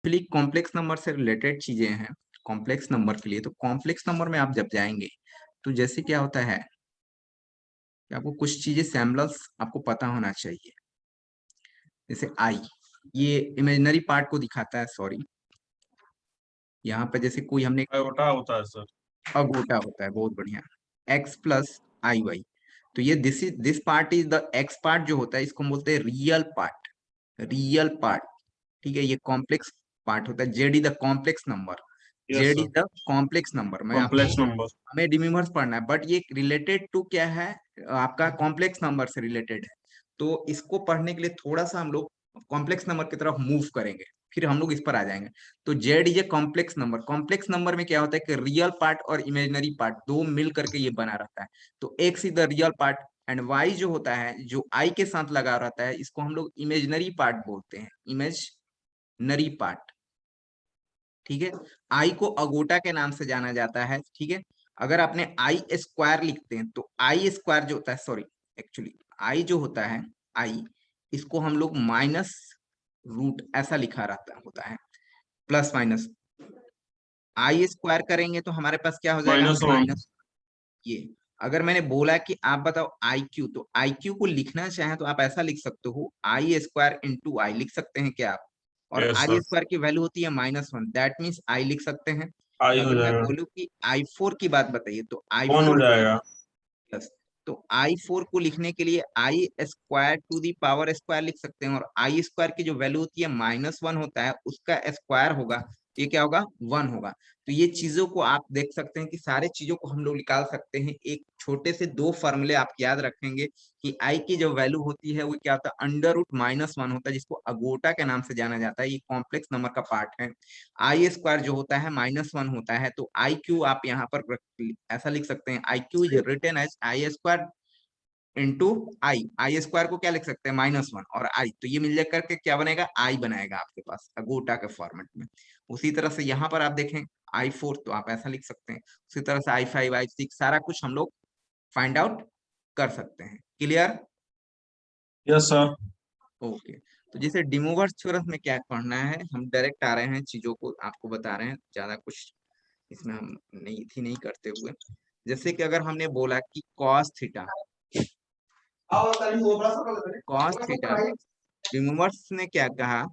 Actually complex number से related चीजें हैं कॉम्प्लेक्स नंबर के लिए। तो कॉम्प्लेक्स नंबर में आप जब जाएंगे तो जैसे क्या होता है कि आपको कुछ चीजें सैम्बल्स आपको पता होना चाहिए। जैसे आई, ये इमेजिनरी पार्ट को दिखाता है, सॉरी। यहाँ पे जैसे कोई हमने छोटा होता है सर। अगोटा होता है, बहुत बढ़िया। एक्स प्लस आई वाई, तो ये this part is the x part जो होता है, इसको हम बोलते हैं रियल पार्ट। रियल पार्ट, ठीक है। ये कॉम्प्लेक्स पार्ट होता है। Z is the complex number. Yes Z sir. Is the complex number. मैं कॉम्प्लेक्स आपको, नंबर। हमें डिमिमर्स पढ़ना है, बट ये रिलेटेड टू क्या है, आपका कॉम्प्लेक्स नंबर से रिलेटेड है। तो इसको पढ़ने के लिए थोड़ा सा हम लोग कॉम्प्लेक्स नंबर की तरफ मूव करेंगे, फिर हम लोग इस पर आ जाएंगे। तो Z is a complex number. Complex number में क्या होता है कि रियल पार्ट और इमेजिनरी पार्ट दो मिल करके ये बना रहता है। तो X is the real part and Y जो होता है, जो आई के साथ लगा रहता है, इसको हम लोग इमेजिनरी पार्ट बोलते हैं, इमेजिनरी पार्ट। ठीक है। आई को अगोटा के नाम से जाना जाता है। ठीक है। अगर आपने आई स्क्वायर लिखते हैं तो आई स्क्वायर जो होता है, सॉरी, एक्चुअली आई जो होता है, आई, इसको हम लोग माइनस रूट ऐसा लिखा रहता होता है, प्लस माइनस। आई स्क्वायर करेंगे तो हमारे पास क्या हो जाएगा, -1। माइनस। ये, अगर मैंने बोला कि आप बताओ आई क्यू, तो आई क्यू को लिखना चाहें तो आप ऐसा लिख सकते हो, आई स्क्वायर इंटू आई लिख सकते हैं क्या आप। और यस आई सर। स्क्वायर की वैल्यू होती है -1, दैट मीन्स आई लिख सकते हैं। आई हो अगर मैं जाएगा। बोलूं कि आई फोर की बात बताइए तो आई 1 हो फोर को, जाएगा। प्लस, तो आई फोर को लिखने के लिए i square to the power square लिख सकते हैं, और आई स्क्वायर की जो वैल्यू होती है -1 होता है, उसका स्क्वायर होगा, तो ये क्या होगा, 1 होगा। तो ये चीजों को आप देख सकते हैं कि सारे चीजों को हम लोग निकाल सकते हैं। एक छोटे से दो फॉर्मूले आप याद रखेंगे कि आई की जो वैल्यू होती है वो क्या होता है, √-1 होता है, जिसको अगोटा के नाम से जाना जाता है। ये कॉम्प्लेक्स नंबर का पार्ट है। आई स्क्वायर जो होता है -1 होता है, तो आई क्यू आप यहाँ पर ऐसा लिख सकते हैं, i cube is written as i square into i. I square को क्या लिख सकते हैं, -1 और आई, तो ये मिल जाकर के क्या बनेगा, आई बनाएगा आपके पास अगोटा के फॉर्मेट में। उसी तरह से यहाँ पर आप देखें आई फोर, तो आप ऐसा लिख सकते हैं। उसी तरह से आई फाइव, आई सिक्स, सारा कुछ हम लोग फाइंड आउट कर सकते हैं। क्लियर? Yes sir. ओके। तो जैसे डिमोवर्स थ्योरम में क्या पढ़ना है, हम डायरेक्ट आ रहे हैं, चीजों को आपको बता रहे हैं, ज्यादा कुछ इसमें हम नहीं करते हुए। जैसे कि अगर हमने बोला कि कॉस थीटा, कॉस थीटा, रिमूवर्स ने क्या कहा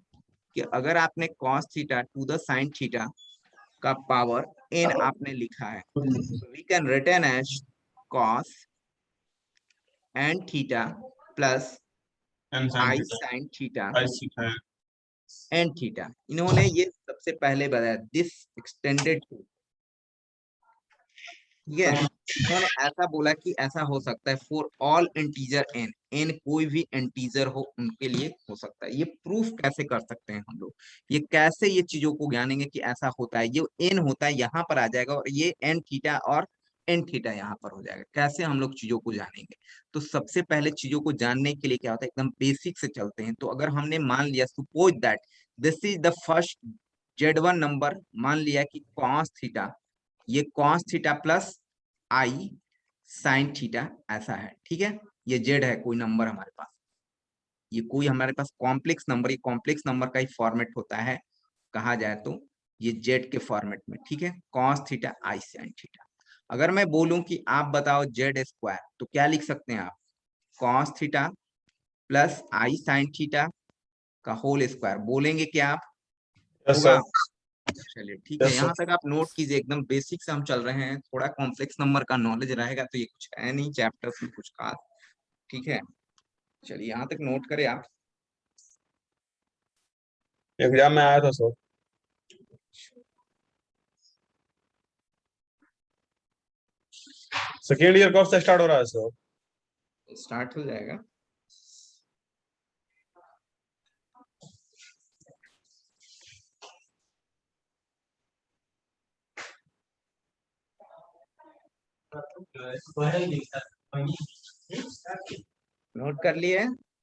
कि अगर आपने cos theta to the sine theta का पावर n आपने लिखा है, तो we can return as cos n theta plus n sine i theta. Sine theta i c है। N theta. इन्होंने ये सबसे पहले बताया, दिस एक्सटेंडेड टू, ठीक है। उन्होंने ऐसा बोला कि ऐसा हो सकता है for all integer n, n कोई भी इंटीजर हो उनके लिए हो सकता है। ये प्रूफ कैसे कर सकते हैं हम लोग, ये कैसे ये चीजों को जानेंगे कि ऐसा होता है, ये एन होता है यहाँ पर आ जाएगा, और ये एन थीटा और एन थीटा यहाँ पर हो जाएगा। कैसे हम लोग चीजों को जानेंगे, तो सबसे पहले चीजों को जानने के लिए क्या होता है, एकदम बेसिक से चलते हैं। तो अगर हमने मान लिया, suppose that this is the first Z1 number, मान लिया कि कॉस थीटा, ये cos theta plus i sine theta ऐसा है, ठीक है। ये जेड है कोई नंबर हमारे पास, ये कोई हमारे पास कॉम्प्लेक्स नंबर, ये कॉम्प्लेक्स नंबर का ही फॉर्मेट होता है कहा जाए तो, ये जेड के फॉर्मेट में, ठीक है। Cos theta i sine theta. अगर मैं बोलूं कि आप बताओ जेड स्क्वायर, तो क्या लिख सकते हैं आप, cos theta plus i sine theta का होल स्क्वायर, बोलेंगे क्या आप, यस होगा। सर। चलिए ठीक है, यस यहाँ सर। तक आप नोट कीजिए, एकदम बेसिक से हम चल रहे हैं। थोड़ा कॉम्प्लेक्स नंबर का नॉलेज रहेगा तो ये कुछ है नहीं चैप्टर्स में कुछ खास, ठीक है। चलिए यहाँ तक नोट करें आप। एग्जाम में आया था सर। सेकेंड ईयर कब से स्टार्ट हो रहा है सर? स्टार्ट हो जाएगा। नोट कर लिए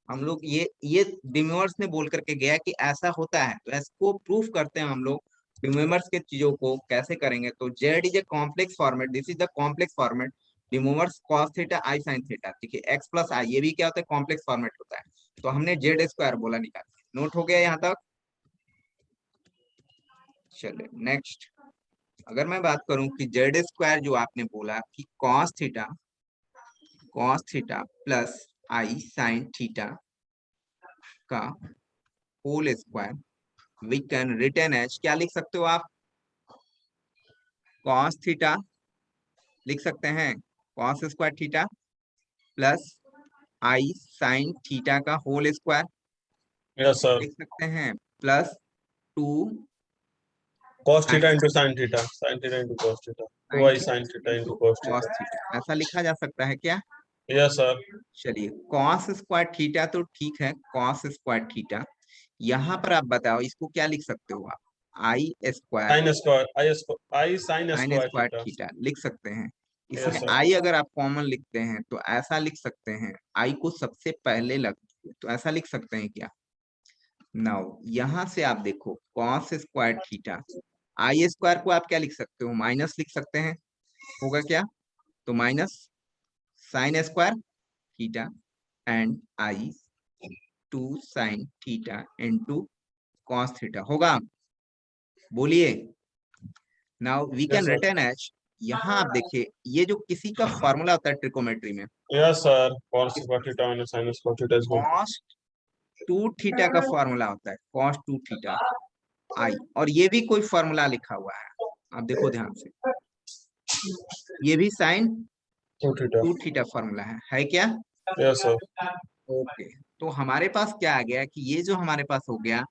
हम लोग, ये डिमोर्स ने बोल करके गया कि ऐसा होता है, तो इसको प्रूफ करते हैं हम लोग। डिमोमर्स के चीजों को कैसे करेंगे, तो Z is a complex format, this is the complex format. डिमोमर्स cos theta i sine theta, देखिए एक्स प्लस आई, ये भी क्या होता है, कॉम्प्लेक्स फॉर्मेट होता है। तो हमने जेड स्क्वायर बोला, निकाल। नोट हो गया यहाँ तक? चलिए नेक्स्ट, अगर मैं बात करूं कि जेड स्क्वायर जो आपने बोला कि cos theta plus i sine theta का whole square we can return as, क्या लिख सकते हो आप? कॉस थीटा लिख सकते हैं, cos square theta plus i sine theta का होल स्क्वायर Yes, sir. लिख सकते हैं, plus two Cos theta sine into sin theta. Sin theta into cos theta. 2i sin theta into into cos cos theta. Theta, ऐसा लिखा जा सकता है क्या? Yes, sir. चलिए कॉस स्क्वायर थीटा तो ठीक है, कॉस स्क्वायर थीटा, यहाँ पर आप बताओ इसको क्या लिख सकते हो आप? I square Sin square. I sin sine square square theta. Theta लिख सकते हैं। इसमें Yes, sir. आई अगर आप कॉमन लिखते हैं तो ऐसा लिख सकते हैं, आई को सबसे पहले लग, तो ऐसा लिख सकते हैं क्या? नाउ यहां से आप देखो कॉस स्क्वायर थीटा, आई स्क्वायर को आप क्या लिख सकते हो? माइनस लिख सकते हैं, होगा क्या? तो minus sine square theta and i two sine theta into cos theta होगा। बोलिए, now we Yes, can sir. Return as, यहाँ आप देखिए ये जो किसी का फॉर्मूला होता है ट्रिकोमेट्री में, Yes, sir. Cos square theta minus sin square theta is good. Cos two theta का फॉर्मूला होता है, कॉस टू थीटा आई, और ये भी कोई फॉर्मूला लिखा हुआ है, आप देखो ध्यान से, ये भी sine 2 theta. Two theta formula है क्या? Yes, sir. ओके, तो हमारे पास क्या आ गया कि ये जो हमारे पास हो गया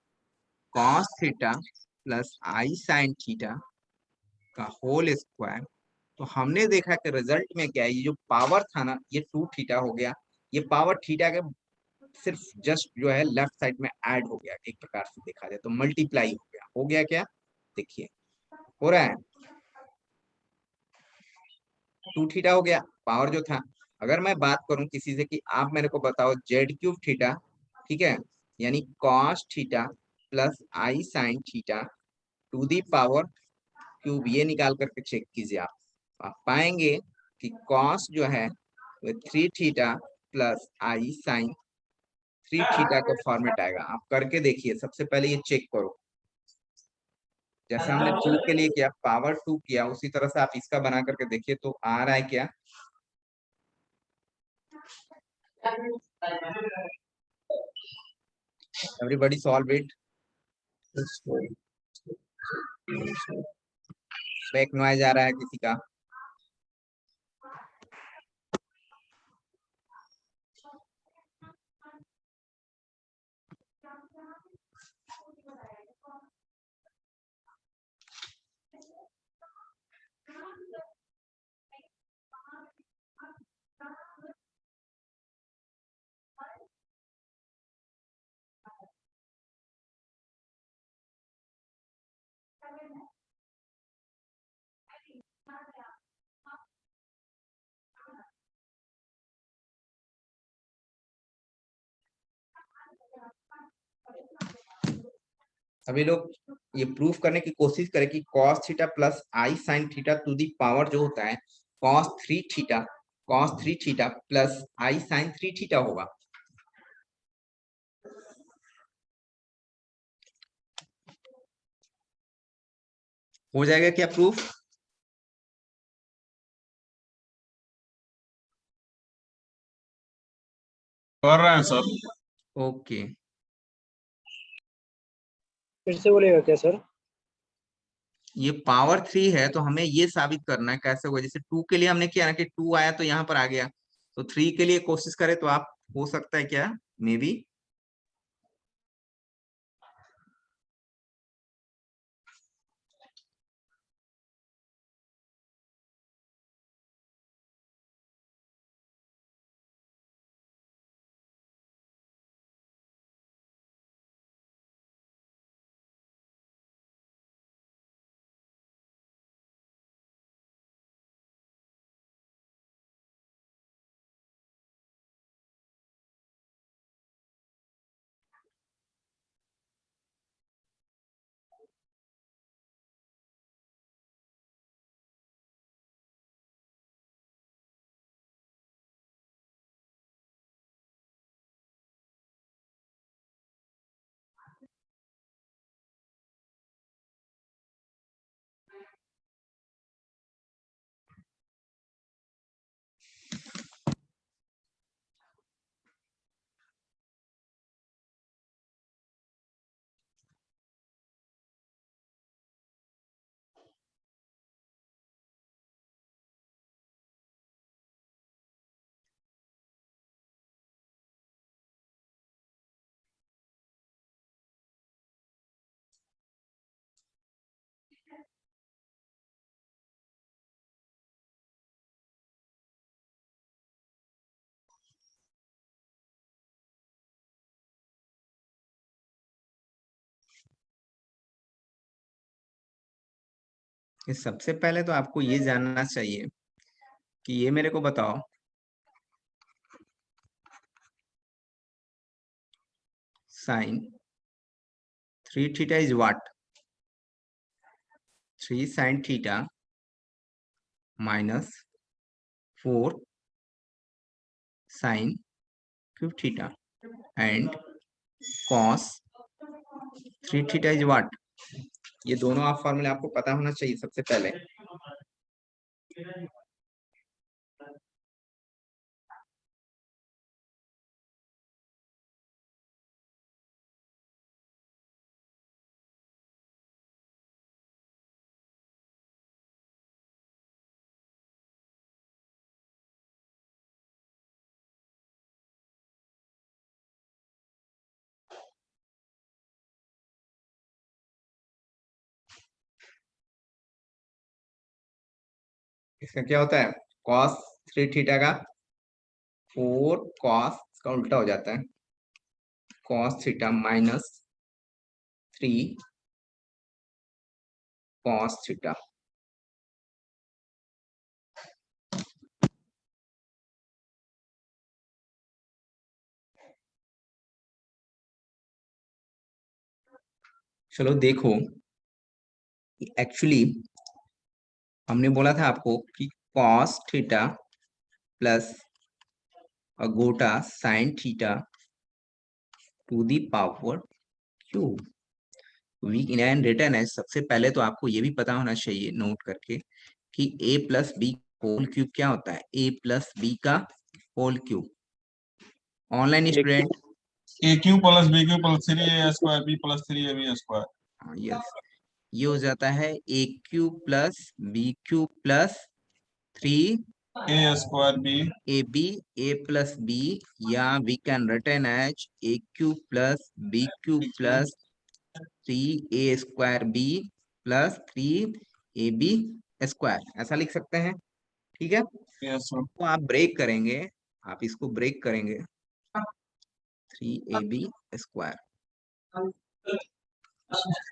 cos theta plus i sine theta का होल स्क्वायर, तो हमने देखा कि रिजल्ट में क्या है, ये जो पावर था ना ये टू थीटा हो गया, ये पावर थीटा के सिर्फ जस्ट जो है लेफ्ट साइड में ऐड हो गया, एक प्रकार से देखा जाए तो मल्टीप्लाई हो गया क्या? देखिए हो रहा है, टू थीटा हो गया पावर जो था। अगर मैं बात करूं किसी से कि आप मेरे को बताओ जेड क्यूब थीटा, ठीक है, यानी cos theta plus i sine theta to the power cube, ये निकाल करके चेक कीजिए आप पाएंगे कि कॉस जो है वो three theta plus i sine three theta का फॉर्मेट आएगा। आप करके देखिए, सबसे पहले ये चेक करो, जैसे हमने टू के लिए किया पावर टू किया उसी तरह से आप इसका बना करके देखिए तो आ रहा है क्या? Everybody solve it. Yes, sir. Back noise आ रहा है किसी का? सभी लोग ये प्रूफ करने की कोशिश करें कि cos theta plus i sine theta to the power जो होता है cos three theta plus i sine three theta होगा। हो जाएगा क्या प्रूफ? कर रहे हैं सर। ओके, फिर से बोलेगा क्या सर? ये पावर थ्री है तो हमें ये साबित करना है कैसे होगा, जैसे टू के लिए हमने किया ना कि टू आया तो यहाँ पर आ गया, तो थ्री के लिए कोशिश करें तो आप, हो सकता है क्या, मे बी कि सबसे पहले तो आपको ये जानना चाहिए कि ये मेरे को बताओ sine 3 theta is what? 3 sin theta minus 4 sin³ theta and cos 3 theta is what? ये दोनों आप फॉर्मूले आपको पता होना चाहिए सबसे पहले। इसका क्या होता है? कॉस 3 थीटा का 4 कॉस, इसका उल्टा हो जाता है, cos theta minus 3 cos theta. चलो देखो, एक्चुअली हमने बोला था आपको कि cos theta plus iota sine theta to the power cube. We in return है, सबसे पहले तो आपको ये भी पता होना चाहिए नोट करके कि a plus b whole cube क्या होता है? a प्लस बी का होल क्यूब। ऑनलाइन एक student, a cube plus b cube plus 3 a square b plus 3 a b square. Yes, ये हो जाता है a cube plus b cube plus a square b a b, a plus b, या we can return as a cube plus b cube b cube. Plus 3a² b plus 3ab square, ऐसा लिख सकते हैं। ठीक है, yes sir. तो आप break करेंगे, आप इसको ब्रेक करेंगे 3ab²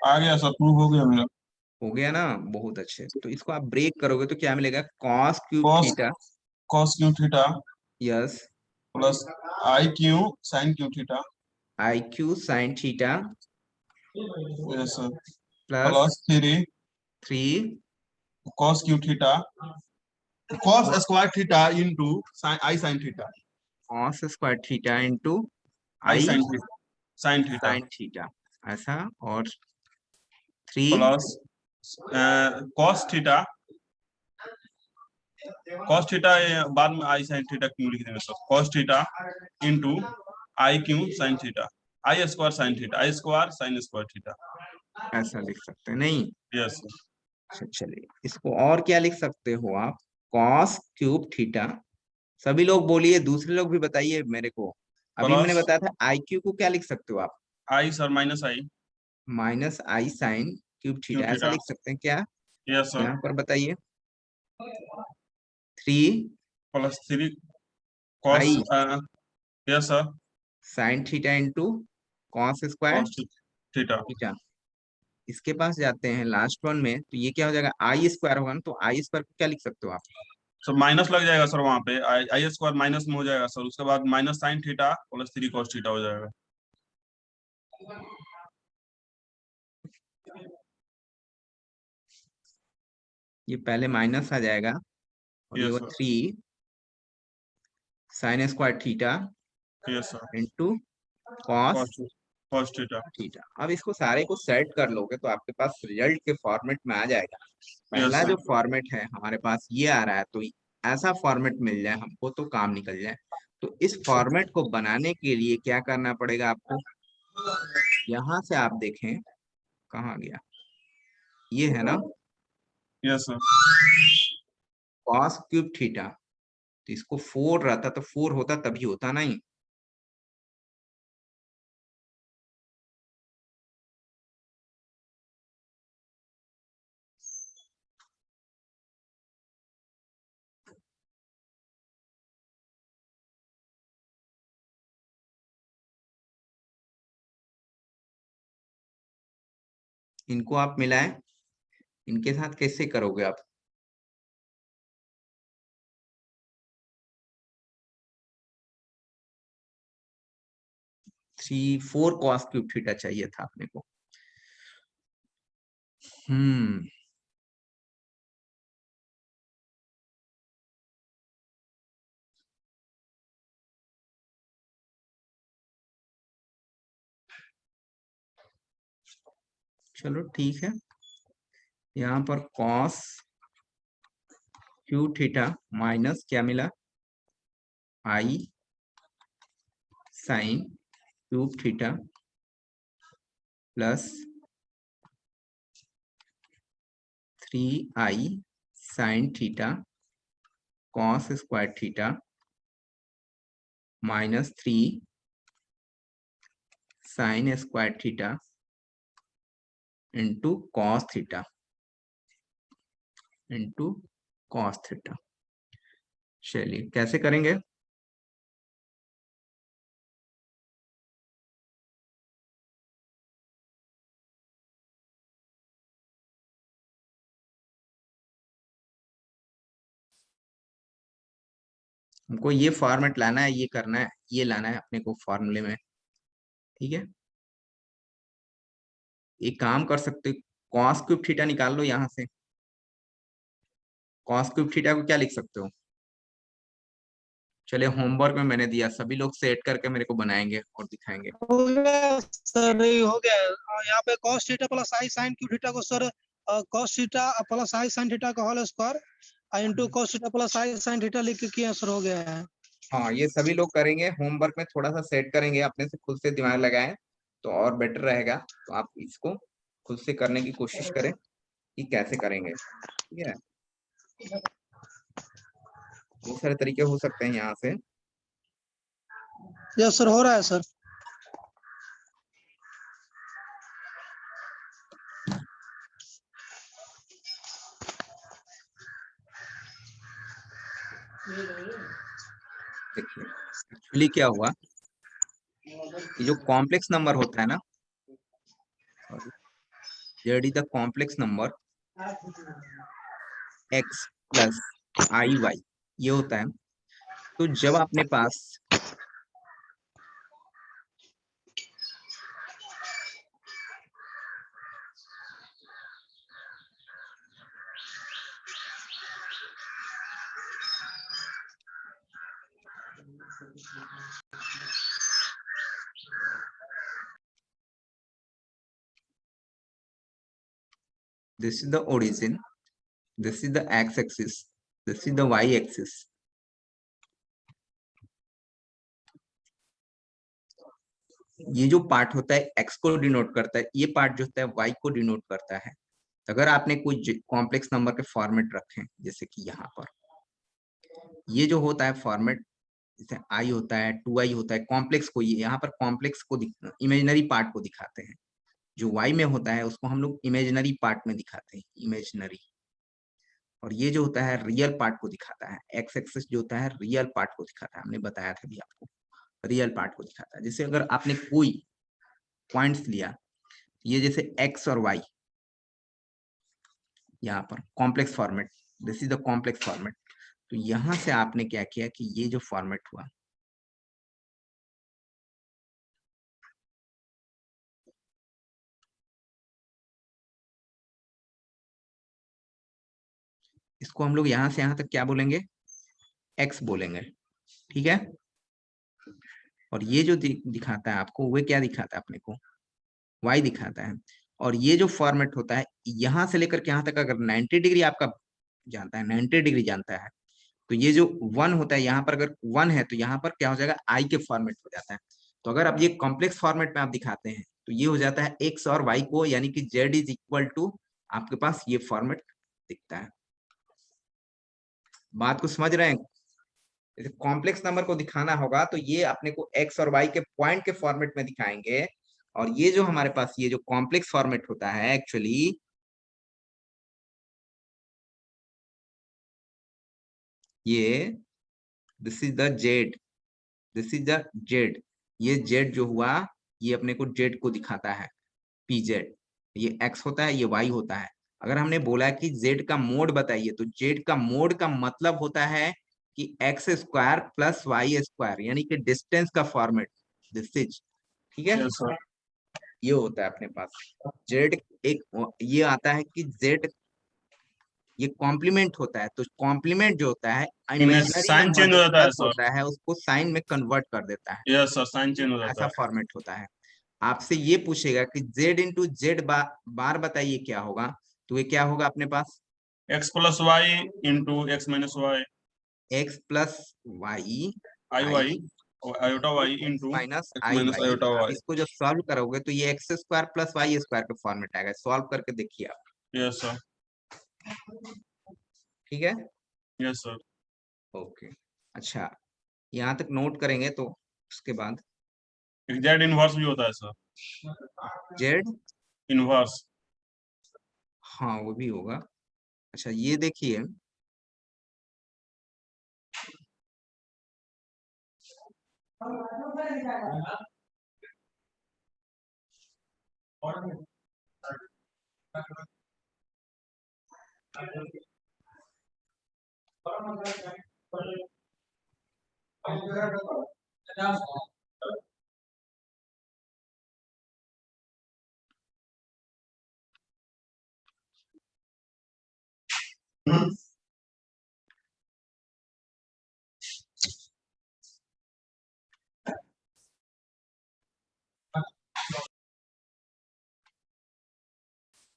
आ गया सर, प्रूव हो गया मेरा। हो गया ना? बहुत अच्छे। तो इसको आप ब्रेक करोगे तो क्या मिलेगा? Cos cube cos theta, cos cube theta yes, plus i cube sine cube theta. I cube sine theta yes sir. Plus plus 3 3 cos cube theta cos square theta into i sine theta. Cos square theta into i i sine theta sine theta sine theta, ऐसा। और 3 plus cos theta बाद में आई sine theta क्यों लिख देंगे sir? Cos theta into आई cube sine theta, आई square sine theta, आई square sine square theta. ऐसा लिख सकते हैं नहीं? Yes sir. अच्छा चलिए, इसको और क्या लिख सकते हो आप? Cos cube theta. सभी लोग बोलिए, दूसरे लोग भी बताइए मेरे को। अभी मैंने प्लस बताया था आई क्यू को क्या लिख सकते हो आप? I sir minus i minus i sine cube cube theta, ऐसा थीटा। लिख सकते हैं क्या? Yes sir. यहाँ पर बताइए। 3 plus 3 cos i yes sir. Sine theta into cos square cos theta. Theta. इसके पास जाते हैं लास्ट वन में, तो ये क्या हो जाएगा? आई स्क्वायर होगा ना, तो आई स्क्वायर को क्या लिख सकते हो आप? सर माइनस लग जाएगा सर, वहां पे आई आई स्क्वायर माइनस में हो जाएगा सर, उसके बाद minus sine theta plus 3 cos theta हो जाएगा। ये पहले माइनस आ जाएगा और ये यस वो sir. 3 sin² theta yes sir. Into cos cos cos theta. Theta. अब इसको सारे को सेट कर लोगे तो आपके पास रिजल्ट के फॉर्मेट में आ जाएगा। यस पहला सर। जो फॉर्मेट है हमारे पास ये आ रहा है, तो ऐसा फॉर्मेट मिल जाए हमको तो काम निकल जाए। तो इस फॉर्मेट को बनाने के लिए क्या करना पड़ेगा आपको? यहां से आप देखें, कहाँ गया? ये है ना yes sir. Cos cube theta. तो इसको 4 रहता तो 4 होता, तभी होता नहीं। इनको आप मिलाएं, इनके साथ कैसे करोगे आप? 4 cos क्यूब थीटा चाहिए था अपने को। चलो ठीक है, यहाँ पर cos क्यूब थीटा माइनस क्या मिला, i sine cube theta plus 3i sign theta cos square theta minus 3 sign square theta into cos theta into cos theta. चलिए कैसे करेंगे? हमको ये फॉर्मेट लाना है, ये करना है, ये लाना है अपने को फॉर्मूले में, ठीक है। एक काम कर सकते हो, कॉस क्यूब थीटा निकाल लो यहाँ से। कॉस क्यूब थीटा को क्या लिख सकते हो? चलिए होमवर्क में मैंने दिया, सभी लोग सेट करके मेरे को बनाएंगे और दिखाएंगे। हो गया सर, ये हो गया। यहाँ पे cos theta plus i sin cube theta को sir cos theta plus i sin theta का whole square into cos theta plus i sin theta लिख के किया सर, हो गया है। हाँ ये सभी लोग करेंगे, होमवर्क में थोड़ा सा सेट करेंगे, अपने से खुद से दिमाग लगाएं तो और बेटर रहेगा। तो आप इसको खुद से करने की कोशिश करें कि कैसे करेंगे, ठीक है। बहुत सारे तरीके हो सकते हैं यहाँ से। यस सर, हो रहा है सर। देखिए एक्चुअली क्या हुआ, ये जो कॉम्प्लेक्स नंबर होता है ना, Z is the complex number x plus i Y, ये होता है। तो जब अपने पास this is the origin, this is the x axis, this is the y axis, ये जो पार्ट होता है x को डिनोट करता है, ये पार्ट जो होता है y को डिनोट करता है। अगर आपने कोई कॉम्प्लेक्स नंबर के फॉर्मेट रखे, जैसे कि यहाँ पर ये जो होता है फॉर्मेट, जैसे i होता है 2i होता है, कॉम्प्लेक्स को, ये यहाँ पर कॉम्प्लेक्स को इमेजिनरी पार्ट को दिखाते हैं। जो y में होता है उसको हम लोग इमेजिनरी पार्ट में दिखाते हैं, इमेजिनरी। और ये जो होता है रियल पार्ट को दिखाता है, एक्स एक्सिस जो होता है रियल पार्ट को दिखाता है, हमने बताया था भी आपको, रियल पार्ट को दिखाता है। जैसे अगर आपने कोई पॉइंट्स लिया, ये जैसे एक्स और वाई, यहाँ पर complex format, this is the complex format. तो यहां से आपने क्या किया कि ये जो फॉर्मेट हुआ, इसको हम लोग यहां से यहां तक क्या बोलेंगे, एक्स बोलेंगे, ठीक है। और ये जो दिखाता है आपको, वो क्या दिखाता है अपने को, वाई दिखाता है। और ये जो फॉर्मेट होता है, यहां से लेकर के यहां तक अगर 90 डिग्री आपका जानता है, 90 डिग्री जानता है, तो ये जो 1 होता है, यहाँ पर अगर 1 है तो यहाँ पर क्या हो जाएगा, आई के फॉर्मेट हो जाता है। तो अगर आप ये कॉम्प्लेक्स फॉर्मेट में आप दिखाते हैं तो ये हो जाता है एक्स और वाई को, यानी कि जेड इज इक्वल टू, आपके पास ये फॉर्मेट दिखता है। बात को समझ रहे हैं? जैसे कॉम्प्लेक्स नंबर को दिखाना होगा तो ये अपने को एक्स और वाई के पॉइंट के फॉर्मेट में दिखाएंगे। और ये जो हमारे पास ये जो कॉम्प्लेक्स फॉर्मेट होता है एक्चुअली, ये this is the Z, this is the Z, ये जेड जो हुआ, ये अपने को जेड को दिखाता है, पी जेड। ये एक्स होता है, ये वाई होता है। अगर हमने बोला कि जेड का मोड बताइए, तो जेड का मोड का मतलब होता है कि X square plus Y square, यानी कि डिस्टेंस का फॉर्मेट, दिस इज, ठीक है। Yes sir. ये होता है अपने पास जेड, एक ये आता है कि जेड ये कॉम्प्लीमेंट होता है, तो कॉम्प्लीमेंट जो होता है इनमें इमेजिनरी साइन नंबर चेंज जो हो जाता है प्लस सर। होता है उसको साइन में कन्वर्ट कर देता है, यस सर, साइन चेंज हो जाता ऐसा है। फॉर्मेट होता है। आपसे ये पूछेगा कि जेड इंटू जेड बार बताइए क्या होगा, तो ये क्या होगा अपने पास, x plus y into x minus y, x plus y i i y, iota y x into minus x i minus y. Iota अब वाई। इसको जब सॉल्व करोगे तो ये x square plus Y square का फॉर्मेट आएगा, solve करके देखिए आप, यस सर। ठीक है। Yes sir. ओके, अच्छा, यहाँ तक नोट करेंगे तो उसके बाद एक जेड इनवर्स भी होता है सर। Z, inverse. हाँ वो भी होगा। अच्छा ये देखिए,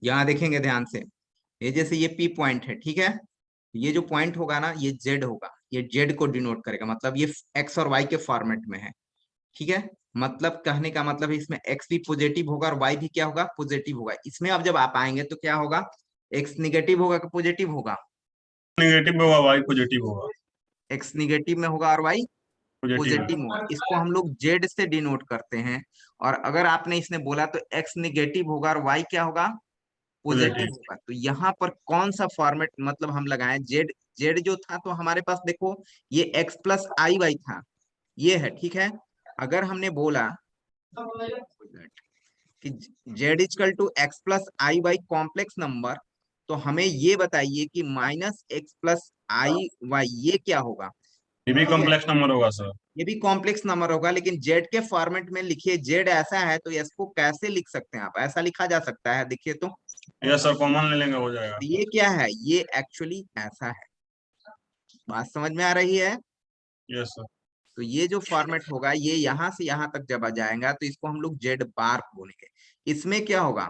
यहाँ देखेंगे ध्यान से, ये जैसे ये पी पॉइंट है, ठीक है, ये जो पॉइंट होगा ना ये जेड होगा, ये जेड को डिनोट करेगा, मतलब ये एक्स और वाई के फॉर्मेट में है, ठीक है। मतलब कहने का मतलब है इसमें एक्स भी पॉजिटिव होगा और वाई भी क्या होगा, पॉजिटिव होगा। इसमें अब जब आप आएंगे तो क्या होगा, एक्स निगेटिव होगा कि पॉजिटिव होगा, निगेटिव होगा, वाई पॉजिटिव होगा। एक्स निगेटिव में होगा और वाई पॉजिटिव। पॉजिटिव होगा। इसको हम लोग जेड से डिनोट करते हैं। और अगर आपने इसने बोला तो एक्स निगेटिव होगा और वाई क्या होगा, पॉजिटिव पॉजिटिव। होगा। तो यहाँ पर कौन सा फॉर्मेट मतलब हम लगाएं, जेड, जेड जो था तो हमारे पास देखो ये एक्स प्लस आई वाई था, ये है, ठीक है। अगर हमने बोला कि Z is equal to X plus i Y complex number, तो हमें ये बताइए कि minus X plus i Y ये क्या होगा, ये भी ठीक है। कॉम्प्लेक्स नंबर होगा सर। ये भी कॉम्प्लेक्स नंबर होगा, लेकिन जेड के फॉर्मेट में लिखिए, जेड ऐसा है तो इसको कैसे लिख सकते हैं आप, ऐसा लिखा जा सकता है, देखिए तो यस सर, कॉमन ले लेंगे हो जाएगा। ये क्या है, ये एक्चुअली ऐसा है, बात समझ में आ रही है। Yes sir. तो ये जो फॉर्मेट होगा ये यहाँ से यहाँ तक जब आ जाएगा तो इसको हम लोग जेड बार बोलेंगे। इसमें क्या होगा,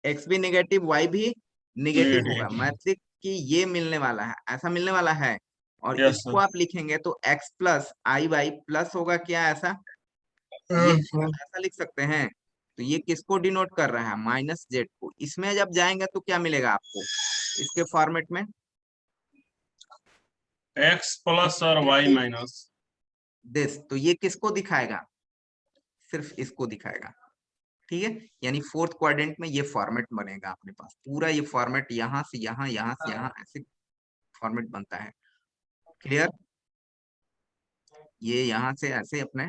एक्स भी नेगेटिव वाई भी नेगेटिव होगा, नेगेटिव। मैट्रिक की ये मिलने वाला है, ऐसा मिलने वाला है। और यस इसको सर। आप लिखेंगे तो x plus i Y plus होगा क्या, ऐसा, ये यस सर। ऐसा लिख सकते हैं। तो ये किसको डिनोट कर रहा है, माइनस जेड को। इसमें जब जाएंगे तो क्या मिलेगा आपको इसके फॉर्मेट में, एक्स प्लस और वाई माइनस। दिस, तो ये किसको दिखाएगा, सिर्फ इसको दिखाएगा, ठीक है। यानी फोर्थ क्वाड्रेंट में ये फॉर्मेट बनेगा अपने पास, पूरा ये फॉर्मेट यहाँ से यहाँ, यहाँ से यहाँ, ऐसे फॉर्मेट बनता है, क्लियर। ये यहाँ से ऐसे अपने,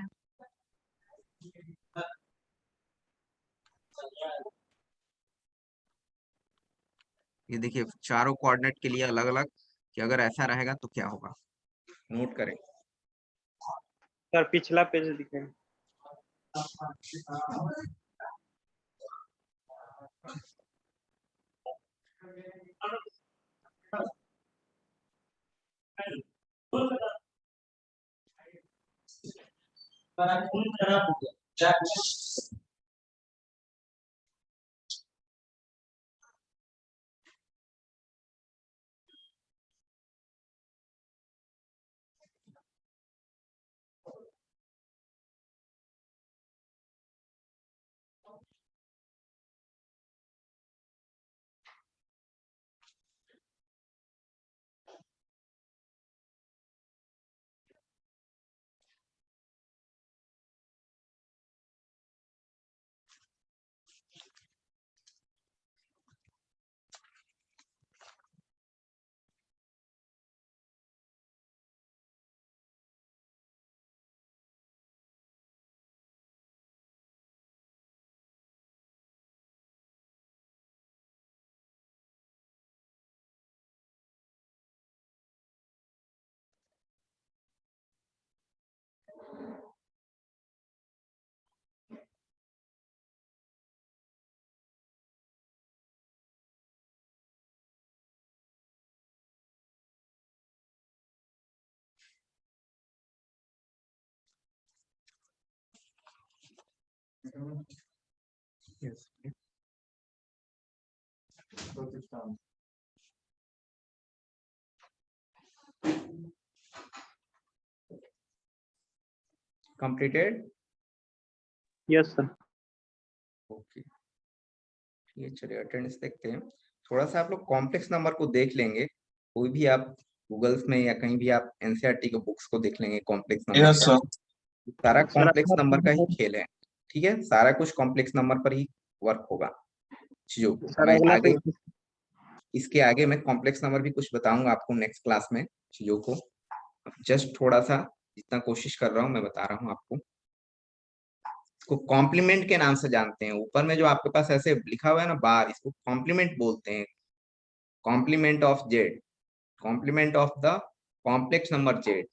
ये देखिए चारों कोऑर्डिनेट के लिए अलग अलग, कि अगर ऐसा रहेगा तो क्या होगा, नोट करें। सर पिछला पेज दिखे। Yes. Completed. Yes, sir. Okay, ये चलिए अटेंडेंस देखते हैं। थोड़ा सा आप लोग कॉम्प्लेक्स नंबर को देख लेंगे, कोई भी आप गूगल्स में या कहीं भी आप एनसीईआरटी के बुक्स को देख लेंगे कॉम्प्लेक्स नंबर यस का। सर। सारा सर कॉम्प्लेक्स नंबर का ही खेल है, ठीक है, सारा कुछ कॉम्प्लेक्स नंबर पर ही वर्क होगा चीजों को। सर मैं अगला आगे क्लास इसके आगे मैं कॉम्प्लेक्स नंबर भी कुछ बताऊंगा आपको नेक्स्ट क्लास में चीजों को। जस्ट थोड़ा सा जितना कोशिश कर रहा हूँ मैं बता रहा हूँ आपको। इसको कॉम्प्लीमेंट के नाम से जानते हैं, ऊपर में जो आपके पास ऐसे लिखा हुआ है ना बार, इसको कॉम्प्लीमेंट बोलते हैं। Complement of Z, complement of the complex number Z.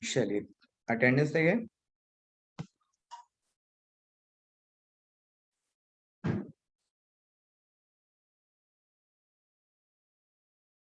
चलिए अटेंडेंस देंगे।